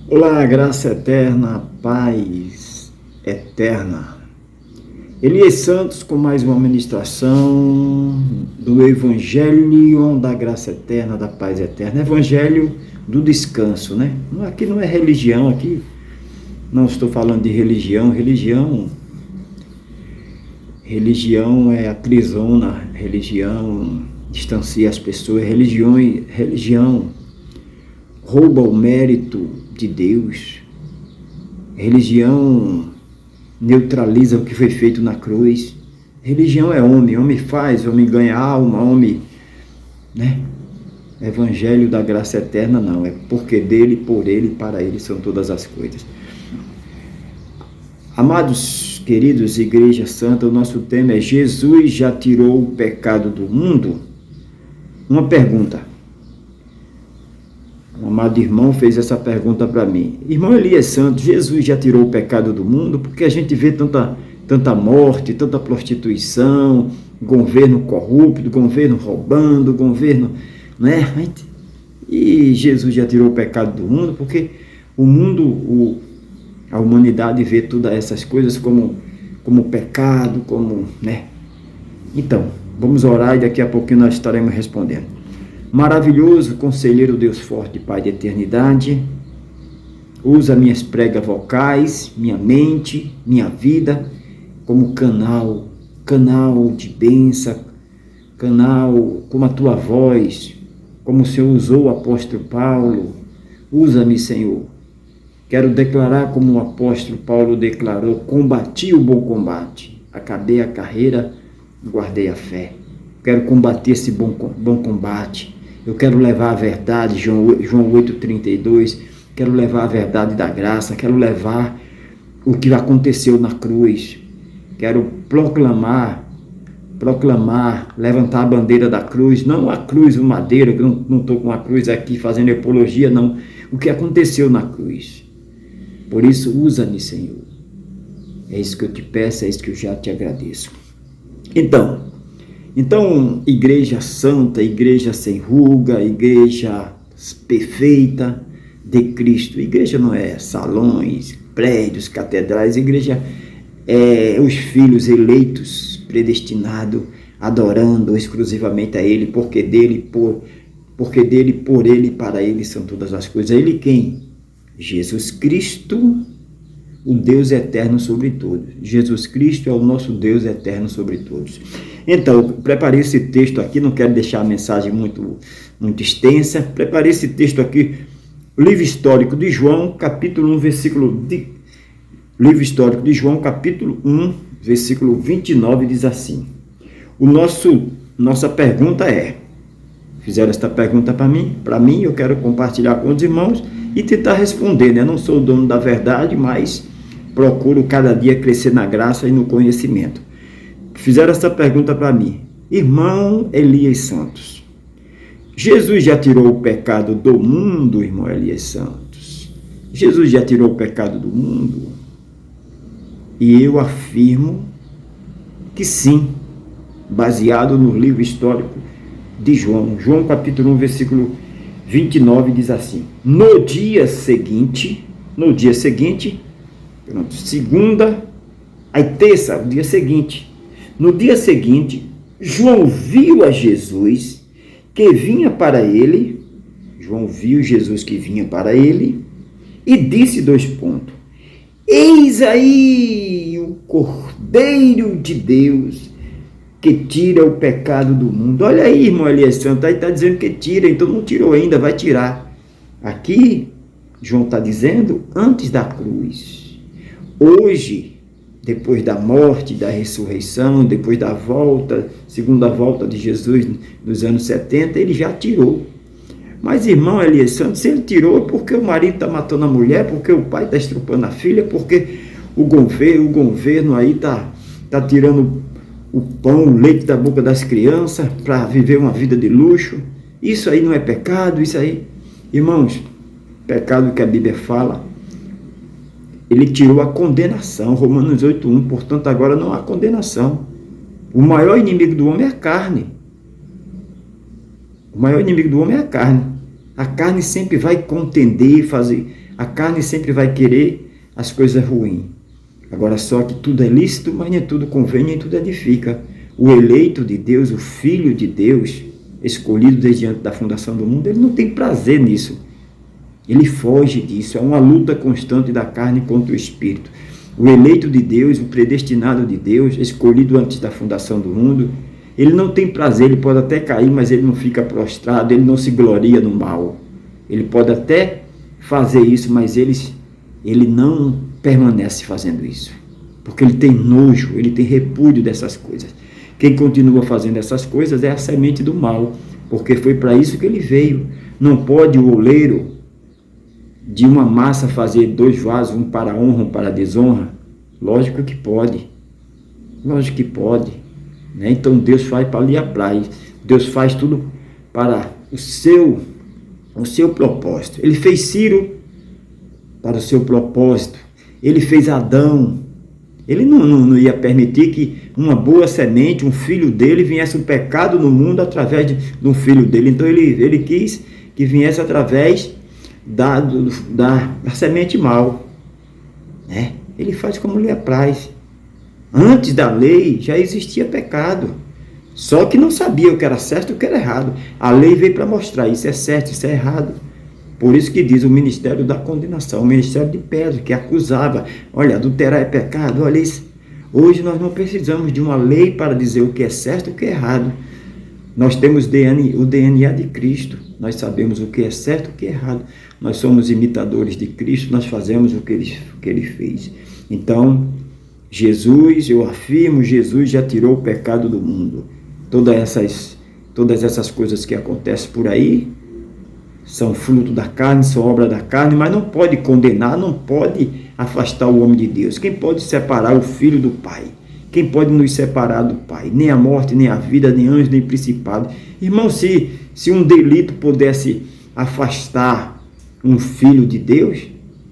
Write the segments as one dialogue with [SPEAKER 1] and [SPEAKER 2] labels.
[SPEAKER 1] Olá, graça eterna, paz eterna. Elias Santos com mais uma ministração do Evangelho da graça eterna, da paz eterna. Evangelho do descanso, né? Aqui não é religião, aqui não estou falando de religião. Religião é aprisona, religião distancia as pessoas, religião rouba o mérito de Deus. Religião neutraliza o que foi feito na cruz. Religião é homem faz, homem ganha alma, homem, né? Evangelho da graça eterna não, é porque dele, por ele, para ele são todas as coisas. Amados, queridos, Igreja Santa, o nosso tema é Jesus já tirou o pecado do mundo? Uma pergunta. Um amado irmão fez essa pergunta para mim. Irmão Elias Santos, Jesus já tirou o pecado do mundo? Porque a gente vê tanta morte, tanta prostituição, governo corrupto, governo roubando, governo, né? E Jesus já tirou o pecado do mundo? Porque o mundo, a humanidade vê todas essas coisas como pecado, como, né? Então, vamos orar e daqui a pouquinho nós estaremos respondendo. Maravilhoso conselheiro Deus forte, Pai de eternidade, usa minhas pregas vocais, minha mente, minha vida como canal de bênção, canal como a tua voz, como o Senhor usou o apóstolo Paulo. Usa-me, Senhor. Quero declarar como o apóstolo Paulo declarou: combati o bom combate, acabei a carreira, guardei a fé. Quero combater esse bom combate. Eu quero levar a verdade, João 8,32, quero levar a verdade da graça, quero levar o que aconteceu na cruz, quero proclamar, levantar a bandeira da cruz, não a cruz, o madeira, que eu não estou com a cruz aqui fazendo apologia, não, o que aconteceu na cruz. Por isso, usa-me, Senhor. É isso que eu te peço, é isso que eu já te agradeço. Então, igreja santa, igreja sem ruga, igreja perfeita de Cristo. Igreja não é salões, prédios, catedrais. Igreja é os filhos eleitos, predestinados, adorando exclusivamente a Ele, porque dele, por Ele, para Ele são todas as coisas. Ele quem? Jesus Cristo, o Deus eterno sobre todos. Jesus Cristo é o nosso Deus eterno sobre todos. Então, preparei esse texto aqui, não quero deixar a mensagem muito extensa. Preparei esse texto aqui, livro histórico de João, capítulo 1, livro histórico de João, capítulo 1, versículo 29, diz assim. Nossa pergunta é, fizeram esta pergunta para mim, eu quero compartilhar com os irmãos e tentar responder, né? Eu não sou o dono da verdade, mas procuro cada dia crescer na graça e no conhecimento. Fizeram essa pergunta para mim. Irmão Elias Santos, Jesus já tirou o pecado do mundo, irmão Elias Santos? Jesus já tirou o pecado do mundo? E eu afirmo que sim, baseado no livro histórico de João. João capítulo 1, versículo 29 diz assim. No dia seguinte, segunda, aí terça, o dia seguinte. No dia seguinte, João viu a Jesus que vinha para ele. João viu Jesus que vinha para ele e disse : eis aí o Cordeiro de Deus que tira o pecado do mundo. Olha aí, irmão Elias Santos, aí está dizendo que tira, então não tirou ainda, vai tirar. Aqui, João está dizendo antes da cruz. Hoje, depois da morte, da ressurreição, depois da segunda volta de Jesus nos anos 70, ele já tirou. Mas, irmão Elias Santos, se ele tirou é porque o marido está matando a mulher, porque o pai está estrupando a filha, porque o governo aí está tirando o pão, o leite da boca das crianças para viver uma vida de luxo. Isso aí não é pecado? Isso aí, irmãos, pecado que a Bíblia fala, ele tirou a condenação, Romanos 8:1, portanto agora não há condenação. O maior inimigo do homem é a carne. O maior inimigo do homem é a carne. A carne sempre vai contender, a carne sempre vai querer as coisas ruins. Agora, só que tudo é lícito, mas nem tudo convém, nem tudo edifica. O eleito de Deus, o filho de Deus, escolhido desde antes da fundação do mundo, ele não tem prazer nisso. Ele foge disso. É uma luta constante da carne contra o espírito. O eleito de Deus, o predestinado de Deus, escolhido antes da fundação do mundo, ele não tem prazer, ele pode até cair, mas ele não fica prostrado, ele não se gloria no mal. Ele pode até fazer isso, mas ele não permanece fazendo isso. Porque ele tem nojo, ele tem repúdio dessas coisas. Quem continua fazendo essas coisas é a semente do mal, porque foi para isso que ele veio. Não pode o oleiro de uma massa fazer 2 vasos, um para honra, um para desonra? Lógico que pode. Lógico que pode. Né? Então Deus faz para lhe apraz. Deus faz tudo para o seu propósito. Ele fez Ciro para o seu propósito. Ele fez Adão. Ele não ia permitir que uma boa semente, um filho dele, viesse o pecado no mundo através de um filho dele. Então ele quis que viesse através da semente mal. Né? Ele faz como lhe apraz. Antes da lei já existia pecado. Só que não sabia o que era certo e o que era errado. A lei veio para mostrar, isso é certo, isso é errado. Por isso que diz o ministério da condenação, o ministério de Pedro, que acusava, olha, adulterar é pecado, olha isso. Hoje nós não precisamos de uma lei para dizer o que é certo e o que é errado. Nós temos o DNA de Cristo, nós sabemos o que é certo e o que é errado. Nós somos imitadores de Cristo, nós fazemos o que ele fez. Então, Jesus, eu afirmo, Jesus já tirou o pecado do mundo. Todas essas coisas que acontecem por aí são fruto da carne, são obra da carne, mas não pode condenar, não pode afastar o homem de Deus. Quem pode separar o filho do Pai? Quem pode nos separar do Pai? Nem a morte, nem a vida, nem anjo, nem principado. Irmão, se um delito pudesse afastar um filho de Deus,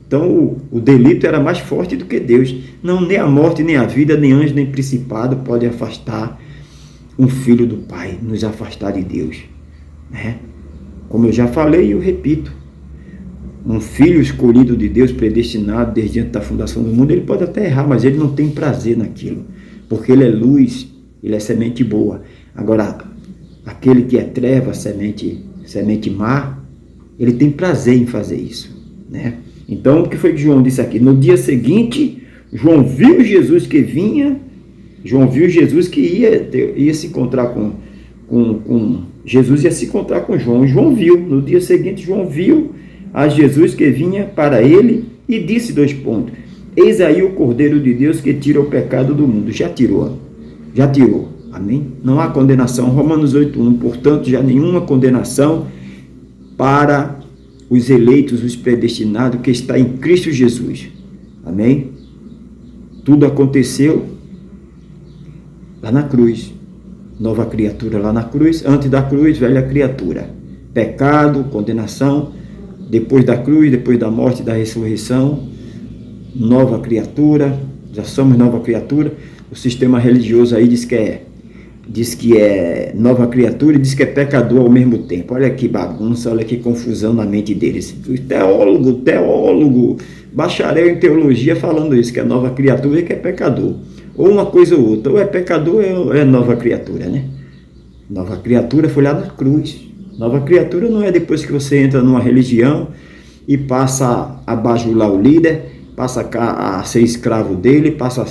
[SPEAKER 1] então o delito era mais forte do que Deus. Não, nem a morte, nem a vida, nem anjo, nem principado pode afastar um filho do Pai, nos afastar de Deus. Né? Como eu já falei e eu repito, um filho escolhido de Deus, predestinado desde antes da fundação do mundo, ele pode até errar, mas ele não tem prazer naquilo, porque ele é luz, ele é semente boa. Agora, aquele que é treva, semente má, ele tem prazer em fazer isso. Né? Então, o que foi que João disse aqui? No dia seguinte, João viu Jesus que vinha, João viu Jesus que ia se encontrar com Jesus, ia se encontrar com João. João viu, no dia seguinte, João viu a Jesus que vinha para ele e disse 2 pontos. Eis aí o Cordeiro de Deus que tira o pecado do mundo. Já tirou. Amém? Não há condenação. Romanos 8:1. Portanto, já nenhuma condenação para os eleitos, os predestinados, que está em Cristo Jesus. Amém? Tudo aconteceu lá na cruz. Nova criatura lá na cruz. Antes da cruz, velha criatura. Pecado, condenação. Depois da cruz, depois da morte e da ressurreição, nova criatura. Já somos nova criatura. O sistema religioso aí diz que é nova criatura e diz que é pecador ao mesmo tempo. Olha que bagunça, olha que confusão na mente deles. O teólogo, bacharel em teologia falando isso, que é nova criatura e que é pecador. Ou uma coisa ou outra, ou é pecador ou é nova criatura, né? Nova criatura foi lá na cruz. Nova criatura não é depois que você entra numa religião e passa a bajular o líder, passa a ser escravo dele, passa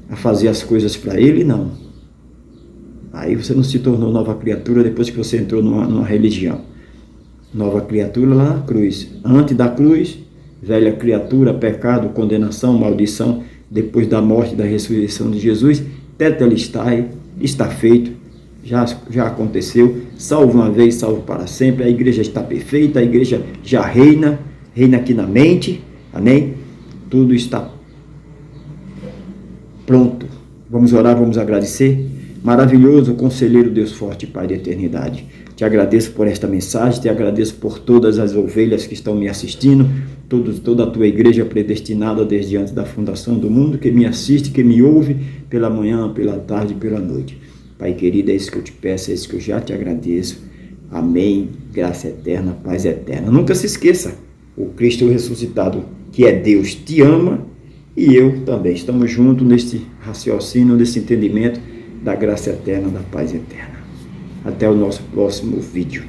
[SPEAKER 1] a fazer as coisas para ele, não. Aí você não se tornou nova criatura depois que você entrou numa religião. Nova criatura lá na cruz. Antes da cruz, velha criatura, pecado, condenação, maldição. Depois da morte e da ressurreição de Jesus, tetelestai, está feito, já aconteceu, salvo uma vez, salvo para sempre. A igreja está perfeita, a igreja já reina aqui na mente, amém? Tudo está pronto. Vamos orar, vamos agradecer. Maravilhoso, conselheiro, Deus forte, Pai da eternidade. Te agradeço por esta mensagem, te agradeço por todas as ovelhas que estão me assistindo, toda a tua igreja predestinada desde antes da fundação do mundo, que me assiste, que me ouve pela manhã, pela tarde, pela noite. Pai querido, é isso que eu te peço, é isso que eu já te agradeço. Amém. Graça eterna, paz eterna. Nunca se esqueça, o Cristo ressuscitado, que é Deus, te ama e eu também. Estamos juntos neste raciocínio, nesse entendimento da graça eterna, da paz eterna. Até o nosso próximo vídeo.